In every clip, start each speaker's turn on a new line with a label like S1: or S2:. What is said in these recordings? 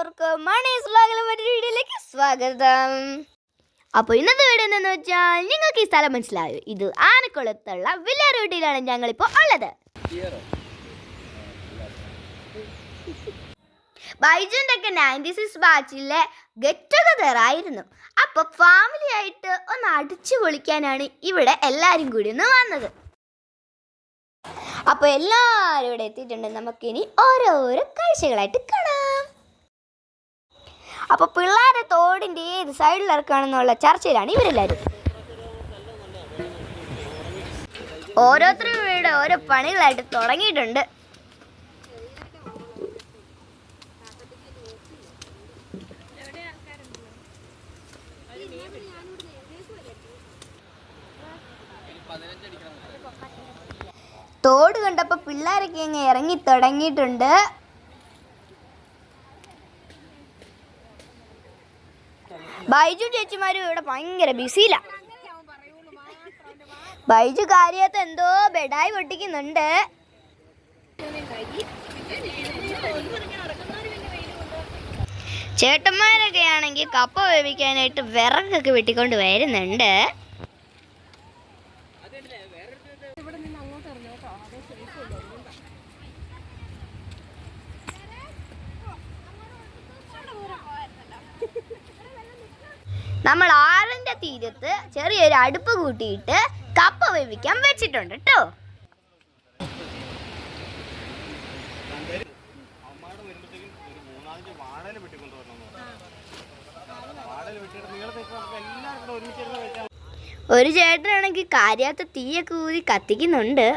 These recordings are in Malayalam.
S1: എല്ലാവർക്കും മണീസ് വ്ലോഗിലെ മറ്റൊരു വീഡിയോയിലേക്ക് സ്വാഗതം. അപ്പോൾ ഇന്നത്തെ വീഡിയോ എന്താണെന്ന് വെച്ചാൽ നിങ്ങൾക്ക് ഈ സ്ഥലം മനസ്സിലായോ? ഇത് ആനക്കുളത്തുള്ള വില്ലാരോട്ടിയിലാണ് ഞങ്ങളിപ്പോൾ ഉള്ളത്. ബൈജുൻ്റെ ഒക്കെ 96 ബാച്ചിലെ ഗെറ്റ് ടുഗദർ ആയിരുന്നു. അപ്പോൾ ഫാമിലി ആയിട്ട് ഒന്ന് അടിച്ചു പൊളിക്കാനാണ് ഇവിടെ എല്ലാവരും കൂടി ഒന്ന് വന്നത്. അപ്പോൾ എല്ലാവരും ഇവിടെ എത്തിയിട്ടുണ്ട്. നമുക്കിനി ഓരോരോ കാഴ്ചകളായിട്ട് കാണാം. അപ്പോൾ പിള്ളേരെ തോടിൻ്റെ ഏത് സൈഡിൽ ഇറക്കുകയാണെന്നുള്ള ചർച്ചയിലാണ് ഇവരെല്ലാവരും. ഓരോരുത്തരും ഇവിടെ ഓരോ പണികളായിട്ട് തുടങ്ങിയിട്ടുണ്ട്. തോട് കണ്ടപ്പോൾ പിള്ളേരൊക്കെ അങ്ങ് ഇറങ്ങി തുടങ്ങിയിട്ടുണ്ട്. ബൈജു ചേച്ചിമാരും ഇവിടെ ഭയങ്കര ബിസിയിലാണ്. ബൈജു കാര്യത്ത് എന്തോ ബെഡായി പൊട്ടിക്കുന്നുണ്ട്. ചേട്ടന്മാരൊക്കെ ആണെങ്കിൽ കപ്പ വേവിക്കാനായിട്ട് വിറകൊക്കെ വെട്ടിക്കൊണ്ട് വരുന്നുണ്ട്. നമ്മൾ ആറിൻ്റെ തീരത്ത് ചെറിയൊരു അടുപ്പ് കൂട്ടിയിട്ട് കപ്പ വേവിക്കാൻ വെച്ചിട്ടുണ്ട് കേട്ടോ. ഒരു ചേട്ടനാണെങ്കിൽ കാര്യത്ത് തീയൊക്കെ ഊതി കത്തിക്കുന്നുണ്ട്.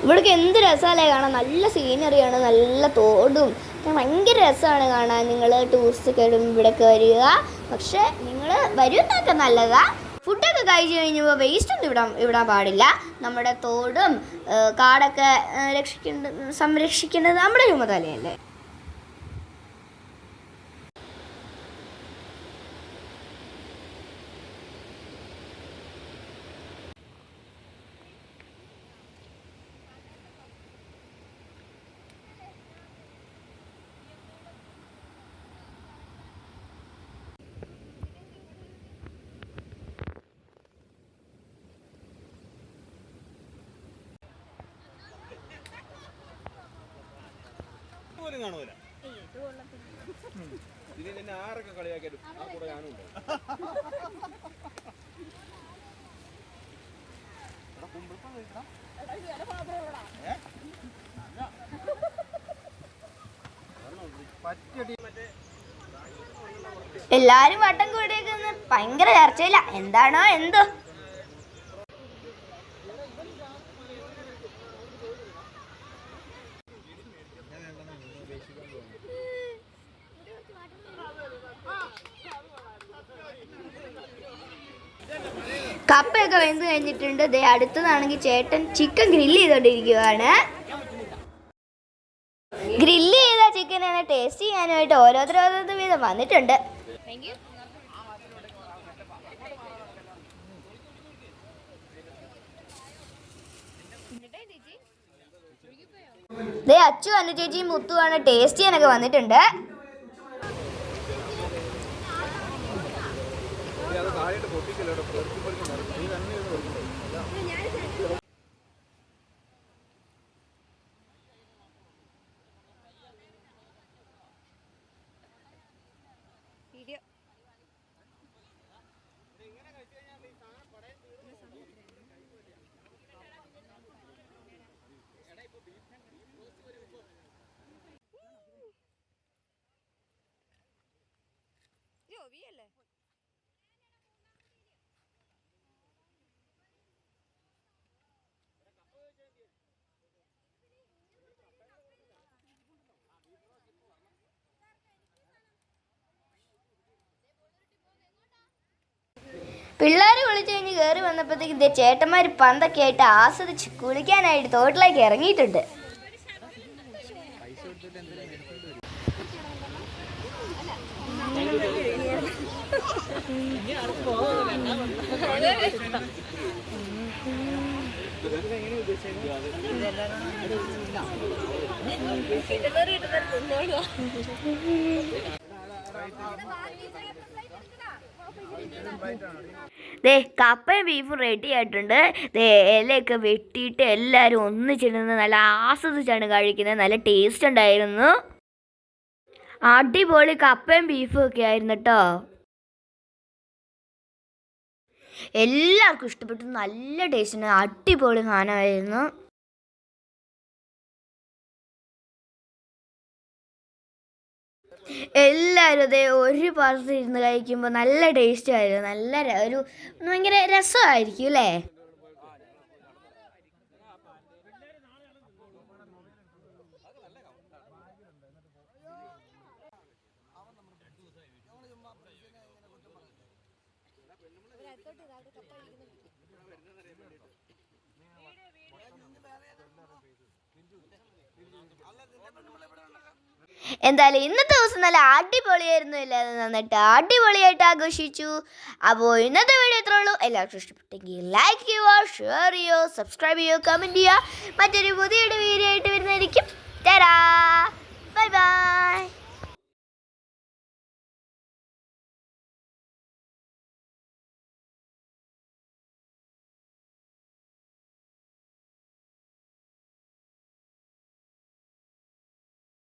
S1: ഇവിടേക്ക് എന്ത് രസമല്ലേ കാണാൻ. നല്ല സീനറിയാണ്, നല്ല തോടും ഭയങ്കര രസമാണ് കാണാൻ. നിങ്ങൾ ടൂറിസ്റ്റ് കയറും ഇവിടേക്ക് വരിക. പക്ഷെ നിങ്ങൾ വരുന്നതൊക്കെ നല്ലതാ. ഫുഡൊക്കെ കഴിച്ച് കഴിഞ്ഞപ്പോൾ വേസ്റ്റ് ഒന്നും ഇടാൻ പാടില്ല. നമ്മുടെ തോടും കാടൊക്കെ സംരക്ഷിക്കേണ്ടത് നമ്മുടെ ചുമതലയല്ലേ.
S2: ആരൊക്കെ കളിയാക്കിയാലും ആ കൂടെ ഞാനുണ്ട്.
S1: എല്ലാരും വട്ടം കൂടിയേക്കുന്ന ഭയങ്കര ചർച്ചയില്ല. എന്താണോ എന്തോ. കപ്പയൊക്കെ വെന്ത് കഴിഞ്ഞിട്ടുണ്ട്. ദേ അടുത്തതാണെങ്കിൽ ചേട്ടൻ ചിക്കൻ ഗ്രില്ല് ചെയ്തോണ്ടിരിക്കുകയാണ്. ഗ്രില്ല് ചെയ്ത ചിക്കൻ ടേസ്റ്റ് ചെയ്യാനായിട്ട് ഓരോരുത്തർ വീതം വന്നിട്ടുണ്ട്. ദേ അച്ചു അനു ചേച്ചിയും മുത്തുവാണ് ടേസ്റ്റ് ചെയ്യാനൊക്കെ വന്നിട്ടുണ്ട്.
S2: അത് താഴെ പൊട്ടിക്കല്ലോ, നീ തന്നെ ഇത് കൊടുക്കണ്ടോ?
S1: പിള്ളേർ കുളിച്ച് കഴിഞ്ഞ് കയറി വന്നപ്പോഴത്തേക്ക് ഇതേ ചേട്ടന്മാർ പന്തൊക്കെ ആയിട്ട് ആസ്വദിച്ച് കുളിക്കാനായിട്ട് തോട്ടിലേക്ക് ഇറങ്ങിയിട്ടുണ്ട്. ദേ കപ്പയും ബീഫും റെഡി ആയിട്ടുണ്ട്. ദേ ഇലയൊക്കെ വെട്ടിയിട്ട് എല്ലാവരും ഒന്നിച്ചിരുന്ന് നല്ല ആസ്വദിച്ചാണ് കഴിക്കുന്നത്. നല്ല ടേസ്റ്റ് ഉണ്ടായിരുന്നു. അടിപൊളി കപ്പയും ബീഫും ഒക്കെ ആയിരുന്നു കേട്ടോ. എല്ലാവർക്കും ഇഷ്ടപ്പെട്ടു. നല്ല ടേസ്റ്റ് ഉണ്ട്. അടിപൊളി സാധനമായിരുന്നു. എല്ലാവരും അതേ ഒരു പാത്രത്തിൽ ഇരുന്ന് കഴിക്കുമ്പോൾ നല്ല ടേസ്റ്റ് ആയിരുന്നു. നല്ല ഒരു ഭയങ്കര രസമായിരിക്കും അല്ലേ? എന്തായാലും ഇന്നത്തെ ദിവസം നല്ല അടിപൊളിയായിരുന്നു. എല്ലാവരും നന്നായിട്ട് അടിപൊളിയായിട്ട് ആഘോഷിച്ചു. അപ്പോൾ ഇന്നത്തെ വീഡിയോ ഇത്രേ ഉള്ളൂ. എല്ലാവർക്കും ഇഷ്ടപ്പെട്ടെങ്കിൽ ലൈക്ക് ചെയ്യുക, ഷെയർ ചെയ്യുക, സബ്സ്ക്രൈബ് ചെയ്യുക, കമൻറ്റ് ചെയ്യുക. മറ്റൊരു പുതിയൊരു വീഡിയോ ആയിട്ട് വരുന്നതായിരിക്കും. Bye bye.